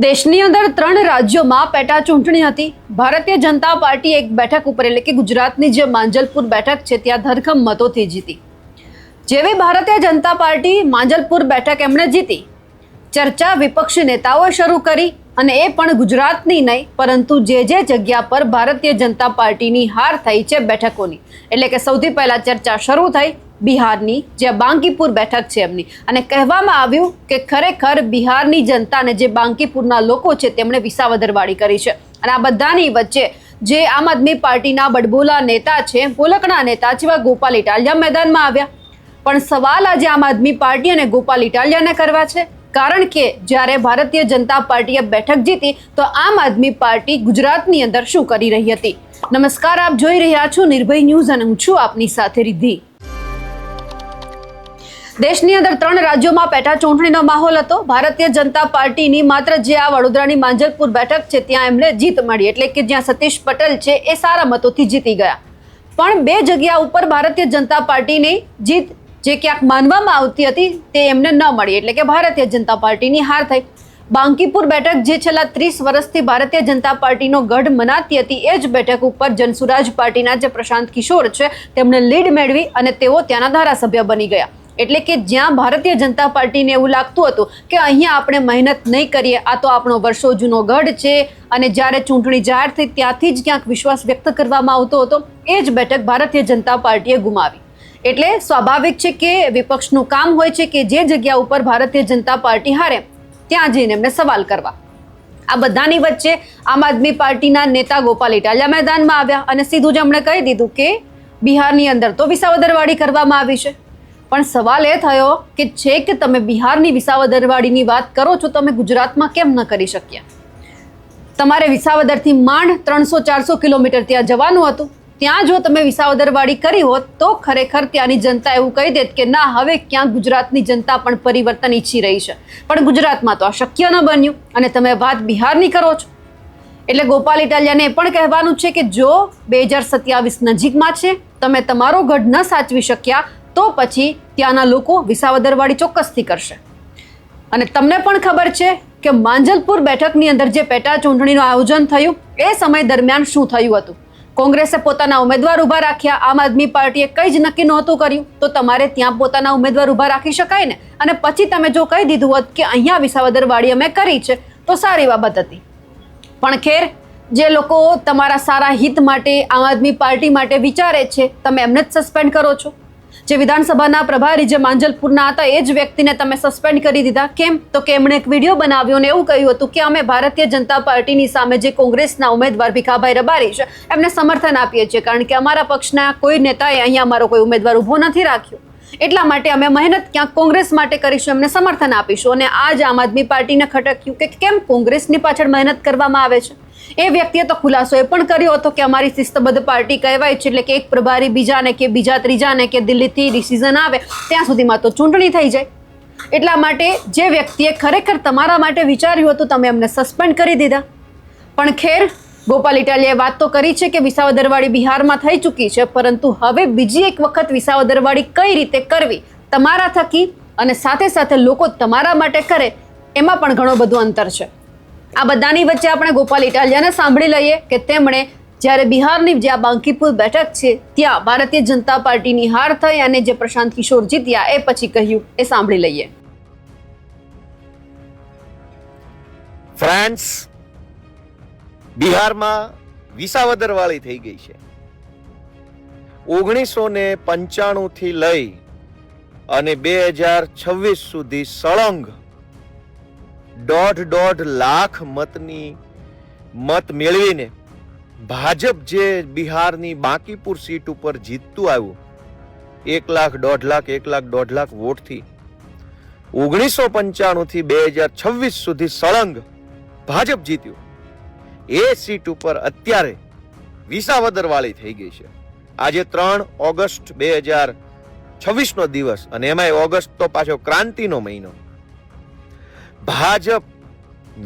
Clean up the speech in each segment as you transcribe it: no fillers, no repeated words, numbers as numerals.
દેશની અંદર 3 રાજ્યોમાં પેટા ચૂંટણી હતી। ભારતીય જનતા પાર્ટી એક બેઠક ઉપર એટલે કે ગુજરાતની જે માંજલપુર બેઠક છે ત્યાં ધરખમ મતોથી જીતી। જેવી ભારતીય જનતા પાર્ટી માંજલપુર બેઠક એમણે જીતી, ચર્ચા વિપક્ષી નેતાઓએ શરૂ કરી અને એ પણ ગુજરાતની નહીં પરંતુ જે જગ્યા પર ભારતીય જનતા પાર્ટીની હાર થઈ છે બેઠકોની, એટલે કે સૌથી પહેલા ચર્ચા શરૂ થઈ બિહારની જે બાંકીપુર બેઠક છે એમની, અને કહેવામાં આવ્યું કે ખરેખર બિહારની જનતાને જે બાંકીપુરના લોકો છે તેમણે વિસાવદરવાળી કરી છે। અને આ બધાની વચ્ચે જે આમ આદમી પાર્ટીના બડબોલા નેતા છે, બોલકણા નેતા જેવા ગોપાલ ઇટાલિયા મેદાનમાં આવ્યા। પણ સવાલ આજે આમ આદમી પાર્ટી અને ગોપાલ ઇટાલિયાને કરવા છે, કારણ કે જ્યારે ભારતીય જનતા પાર્ટીએ બેઠક જીતી તો આમ આદમી પાર્ટી ગુજરાતની અંદર શું કરી રહી હતી। નમસ્કાર, આપ જોઈ રહ્યા છો નિર્ભય ન્યૂઝ અને હું છું આપની સાથે રિદ્ધિ। દેશની અંદર 3 રાજ્યોમાં પેટા ચૂંટણીનો માહોલ હતો। ભારતીય જનતા પાર્ટીની માત્ર જે આ વડોદરાની માંજલપુર બેઠક છે ત્યાં એમને જીત મળી, એટલે કે જ્યાં સતીશ પટેલ છે એ સારા મતોથી જીતી ગયા। પણ 2 જગ્યા ઉપર ભારતીય જનતા પાર્ટીની જીત જે ક્યાંક માનવામાં આવતી હતી તે એમને ન મળી, એટલે કે ભારતીય જનતા પાર્ટીની હાર થઈ। બાંકીપુર બેઠક જે છેલ્લા 30 વર્ષથી ભારતીય જનતા પાર્ટીનો ગઢ મનાતી હતી એ જ બેઠક ઉપર જનસુરાજ પાર્ટીના જે પ્રશાંત કિશોર છે તેમણે લીડ મેળવી અને તેઓ ત્યાંના ધારાસભ્ય બની ગયા। એટલે કે જ્યાં ભારતીય જનતા પાર્ટીને એવું લાગતું હતું કે અહીંયા આપણે મહેનત નહીં કરીએ, આ તો આપણો વર્ષો જૂનો ગઢ છે, અને જ્યારે ચૂંટણી જાહેર થઈ ત્યાંથી જ ક્યાંક વિશ્વાસ વ્યક્ત કરવામાં આવતો હતો, એ જ બેઠક ભારતીય જનતા પાર્ટીએ ગુમાવી। એટલે સ્વાભાવિક છે કે વિપક્ષનું કામ હોય છે કે જે જગ્યા ઉપર ભારતીય જનતા પાર્ટી હારે ત્યાં જઈને એમને સવાલ કરવા। આ બધાની વચ્ચે આમ આદમી પાર્ટીના નેતા ગોપાલ ઇટાલિયા મેદાનમાં આવ્યા અને સીધું જ એમણે કહી દીધું કે બિહારની અંદર તો વિસાવદરવાળી કરવામાં આવી છે। પણ સવાલ એ થયો કે છેક તમે બિહારની વિસાવદરવાળીની વાત કરો છો, તમે ગુજરાતમાં કેમ ન કરી શક્યા? તમારે વિસાવદરથી માંડ 300-400 કિલોમીટર ત્યાં જવાનું હતું, ત્યાં જો તમે વિસાવદરવાળી કરી હોત તો ખરેખર ત્યાંની જનતા એવું કહી દેત કે ના, હવે ક્યાંક ગુજરાતની જનતા પણ પરિવર્તન ઈચ્છી રહી છે। પણ ગુજરાતમાં તો આ શક્ય ન બન્યું અને તમે વાત બિહારની કરો છો। એટલે ગોપાલ ઇટાલિયાને એ પણ કહેવાનું છે કે જો 2027 નજીકમાં છે, તમે તમારો ગઢ ન સાચવી શક્યા તો પછી ત્યાંના લોકો વિસાવદરવાળી ચોક્કસથી કરશે। અને તમને પણ ખબર છે કે માંજલપુર બેઠકની અંદર જે પેટા ચૂંટણીનું આયોજન થયું એ સમય દરમિયાન શું થયું હતું। કોંગ્રેસે પોતાના ઉમેદવાર ઊભા રાખ્યા, આમ આદમી પાર્ટીએ કંઈ જ નક્કી નહોતું કર્યું, તો તમારે ત્યાં પોતાના ઉમેદવાર ઊભા રાખી શકાય ને। અને પછી તમે જો કહી દીધું હોત કે અહીંયા વિસાવદરવાળી અમે કરી છે તો સારી બાબત હતી। પણ ખેર, જે લોકો તમારા સારા હિત માટે આમ આદમી પાર્ટી માટે વિચારે છે તમે એમને જ સસ્પેન્ડ કરો છો। જે વિધાનસભાના પ્રભારી જે માંજલપુરના હતા એ જ વ્યક્તિને તમે સસ્પેન્ડ કરી દીધા। કેમ? તો કે એમણે એક વિડીયો બનાવ્યો અને એવું કહ્યું હતું કે અમે ભારતીય જનતા પાર્ટીની સામે જે કોંગ્રેસના ઉમેદવાર ભીખાભાઈ રબારી છે એમને સમર્થન આપીએ છીએ, કારણ કે અમારા પક્ષના કોઈ નેતાએ અહીંયા અમારો કોઈ ઉમેદવાર ઊભો નથી રાખ્યો, એટલા માટે અમે મહેનત ક્યાંક કોંગ્રેસ માટે કરીશું, એમને સમર્થન આપીશું। અને આજ આમ આદમી પાર્ટીને ખટક્યું કે કેમ કોંગ્રેસની પાછળ મહેનત કરવામાં આવે છે। એ વ્યક્તિએ તો ખુલાસો એ પણ કર્યો હતો કે અમારી શિસ્તબદ્ધ પાર્ટી કહેવાય છે, એટલે કે એક પ્રભારી બીજાને કે બીજા ત્રીજાને કે દિલ્હીથી ડિસિઝન આવે ત્યાં સુધીમાં તો ચૂંટણી થઈ જાય। એટલા માટે જે વ્યક્તિએ ખરેખર તમારા માટે વિચાર્યું હતું તમે એમને સસ્પેન્ડ કરી દીધા। પણ ખેર, ગોપાલ ઇટાલિયાએ વાત તો કરી છે કે વિસાવદરવાળી બિહારમાં થઈ ચૂકી છે, પરંતુ હવે બીજી એક વખત વિસાવદરવાળી કઈ રીતે કરવી તમારા થકી અને સાથે સાથે લોકો તમારા માટે કરે એમાં પણ ઘણો બધું અંતર છે। આ બધાની વચ્ચે આપણે ગોપાલ ઇટાલિયાને સાંભળી લઈએ કે તેમણે જ્યારે બિહારની જે આ બાંકીપુર બેઠક છે ત્યાં ભારતીય જનતા પાર્ટીની હાર થઈ અને જે પ્રશાંત કિશોર જીત્યા એ પછી કહ્યું એ સાંભળી લઈએ। ફ્રાન્સ બિહારમાં વિસાવદરવાળી થઈ ગઈ છે। 1995 થી લઈ અને 2026 સુધી સળંગ 1.5 લાખ મત મેળવીને ભાજપ જે બિહારની બાંકીપુર સીટ ઉપર જીતતું આવ્યું 1 લાખ 1.5 લાખ 1 લાખ 1.5 લાખ વોટથી, 1995 થી 2026 સુધી સળંગ ભાજપ જીત્યું, એ સીટ ઉપર અત્યારે વિસાવદરવાળી થઈ ગઈ છે। આજે 3 ઓગસ્ટ 2026 નો દિવસ, અને એમાંય ઓગસ્ટ તો પાછો ક્રાંતિનો મહિનો। ભાજપ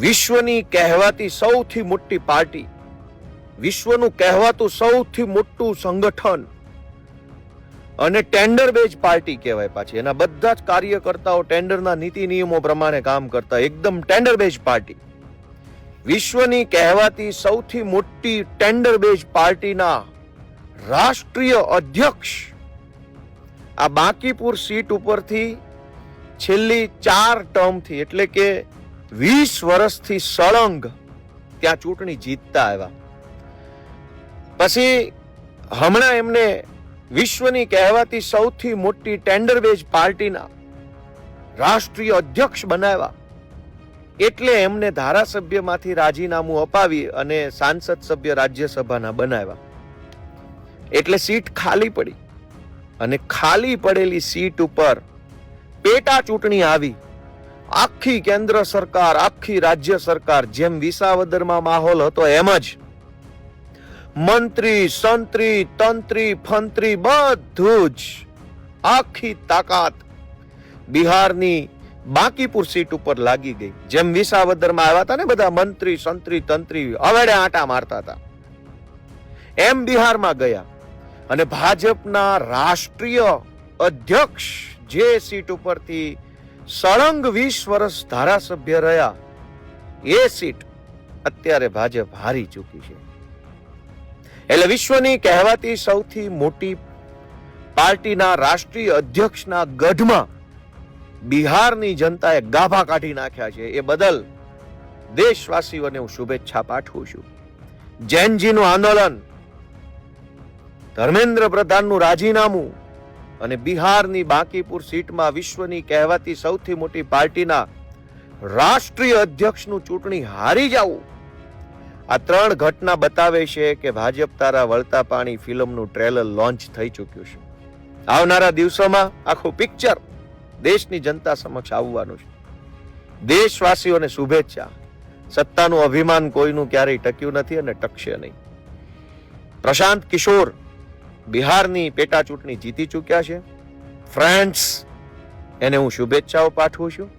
વિશ્વની કહેવાતી સૌથી મોટી પાર્ટી, વિશ્વનું કહેવાતું સૌથી મોટું સંગઠન અને ટેન્ડર બેઝ પાર્ટી કહેવાય પાછી। એના બધા જ કાર્યકર્તાઓ ટેન્ડરના નીતિ નિયમો પ્રમાણે કામ કરતા એકદમ ટેન્ડર બેઝ પાર્ટી। વિશ્વની કહેવાતી સૌથી મોટી ટેન્ડર બેઝ પાર્ટીના રાષ્ટ્રીય અધ્યક્ષ આ બાંકીપુર સીટ ઉપરથી છેલ્લી 4 ટર્મથી એટલે કે 20 વર્ષથી સળંગ ત્યાં ચૂંટણી જીતતા આવ્યા. પછી હમણાં એમને વિશ્વની કહેવાતી સૌથી મોટી ટેન્ડર બેઝ પાર્ટીના રાષ્ટ્રીય અધ્યક્ષ બનાવ્યા. એટલે એમને ધારાસભ્યમાંથી રાજીનામું અપાવી અને સાંસદ સભ્ય રાજ્યસભાના બનાવ્યા. એટલે સીટ ખાલી પડી અને ખાલી પડેલી સીટ ઉપર પેટા ચૂંટણી આવી. આખી કેન્દ્ર સરકાર, આખી રાજ્ય સરકાર, જેમ વિસાવદરમાં માહોલ હતો એમ જ મંત્રી, સંત્રી, તંત્રી, ફંત્રી બધું જ આખી તાકાત બિહારની બાંકીપુર સીટ ઉપર લાગી ગઈ. જેમ વિસાવદરમાં આવ્યા હતા ને બધા મંત્રી, સંત્રી, તંત્રી અવેડે આંટા મારતા હતા, એમ બિહારમાં ગયા અને ભાજપના રાષ્ટ્રીય અધ્યક્ષ જે સીટ ઉપરથી સળંગ 20 વર્ષ ધારાસભ્ય રહ્યા એ સીટ અત્યારે ભાજપ હારી ચૂકી છે. એટલે વિશ્વની કહેવાતી સૌથી મોટી પાર્ટીના રાષ્ટ્રીય અધ્યક્ષના ગઢમાં બિહારની જનતાએ ગાભા કાઢી નાખ્યા છે. એ બદલ દેશવાસીઓને હું શુભેચ્છા પાઠવું છું. જૈનજીનું આંદોલન, ધર્મેન્દ્ર પ્રધાનનું રાજીનામું અને બિહારની બાંકીપુર સીટમાં વિશ્વની કહેવાતી સૌથી મોટી પાર્ટીના રાષ્ટ્રીય અધ્યક્ષનું ચૂંટણી હારી જવું, આ 3 ઘટના બતાવે છે કે ભાજપ તારા વળતા પાણી ફિલ્મનું ટ્રેલર લોન્ચ થઈ ચૂક્યું છે. આવનારા દિવસોમાં આખું પિક્ચર દેશની જનતા સમક્ષ આવવાનું છે. દેશવાસીઓને શુભેચ્છા. સત્તાનું અભિમાન કોઈનું ક્યારેય ટક્યું નથી અને ટકશે નહીં. પ્રશાંત કિશોર બિહારની પેટા ચૂંટણી જીતી ચૂક્યા છે. ફ્રેન્ડ્સ, એને હું શુભેચ્છાઓ પાઠવું છું.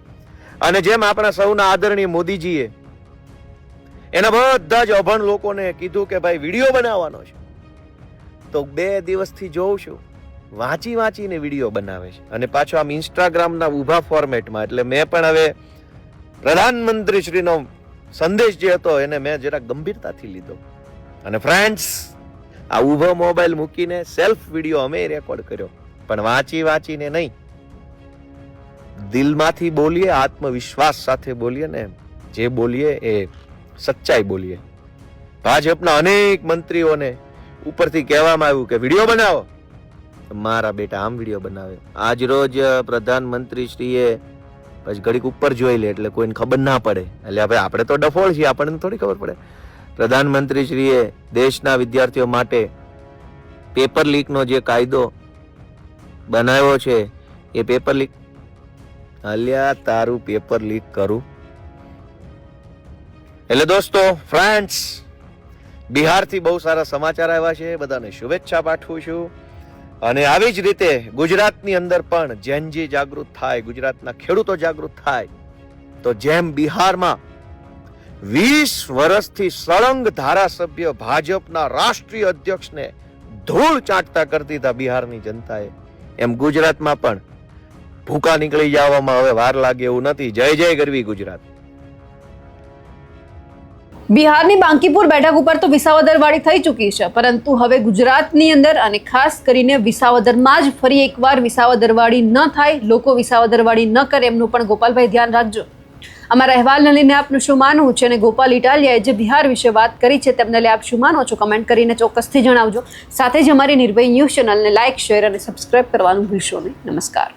અને જેમ આપણા સૌના આદરણીય મોદીજીએ એના બધા જ અભણ લોકોને કીધું કે ભાઈ વિડીયો બનાવવાનો છે, તો 2 દિવસથી જોઉં છું વાંચીને વિડીયો બનાવે છે. અને પાછો આમ ઇન્સ્ટાગ્રામના ઊભા ફોર્મેટમાં. એટલે મેં પણ હવે પ્રધાનમંત્રી શ્રીનો સંદેશ જે હતો એને મેં જરા ગંભીરતાથી લીધો. અને ફ્રેન્ડ્સ, આ ઊભો મોબાઈલ મૂકીને સેલ્ફ વિડીયો અમે રેકોર્ડ કર્યો, પણ વાંચીને નહીં, દિલમાંથી બોલીએ, આત્મવિશ્વાસ સાથે બોલીએ ને જે બોલીએ એ સચ્ચાઈ બોલીએ. ભાજપના અનેક મંત્રીઓને ઉપરથી કહેવામાં આવ્યું કે વિડીયો બનાવો, મારા બેટા આમ વિડીયો બનાવે. આજ રોજ પ્રધાનમંત્રી શ્રીએ પછી ઘડીક ઉપર જોઈ લે એટલે કોઈને ખબર ના પડે. એટલે હવે આપણે તો ડફોળ છીએ, આપણને થોડી ખબર પડે. પ્રધાનમંત્રી શ્રીએ દેશના વિદ્યાર્થીઓ માટે પેપર લીકનો જે કાયદો બનાવ્યો છે એ પેપર લીક, અલ્યા તારું પેપર લીક કરું. એટલે દોસ્તો, ફ્રેન્ડ્સ, બિહારથી બહુ સારા સમાચાર આવ્યા છે. બધાને શુભેચ્છા પાઠવું છું. અને આવી જ રીતે ગુજરાતની અંદર પણ જૈનજી જાગૃત થાય, ગુજરાતના ખેડૂતો જાગૃત થાય, તો જેમ બિહારમાં 20 વર્ષથી સળંગ ધારાસભ્ય ભાજપના રાષ્ટ્રીય અધ્યક્ષને ધૂળ ચાટતા કરતી હતા બિહારની જનતાએ, એમ ગુજરાતમાં પણ ભૂકા નીકળી જવામાં હવે વાર લાગે એવું નથી. જય જય ગરવી ગુજરાત. બિહારની બાંકીપુર બેઠક ઉપર તો વિસાવદરવાળી થઈ ચૂકી છે, પરંતુ હવે ગુજરાતની અંદર અને ખાસ કરીને વિસાવદરમાં જ ફરી એકવાર વિસાવદરવાળી ન થાય, લોકો વિસાવદરવાળી ન કરે, એમનું પણ ગોપાલભાઈ ધ્યાન રાખજો. અમારા અહેવાલને લઈને આપનું શું માનવું છે અને ગોપાલ ઇટાલિયાએ જે બિહાર વિશે વાત કરી છે તેમને લઈ આપ શું માનો છો, કમેન્ટ કરીને ચોક્કસથી જણાવજો. સાથે જ અમારી નિર્ભય ન્યૂઝ ચેનલને લાઇક, શેર અને સબસ્ક્રાઇબ કરવાનું ભૂલશો નહીં. નમસ્કાર.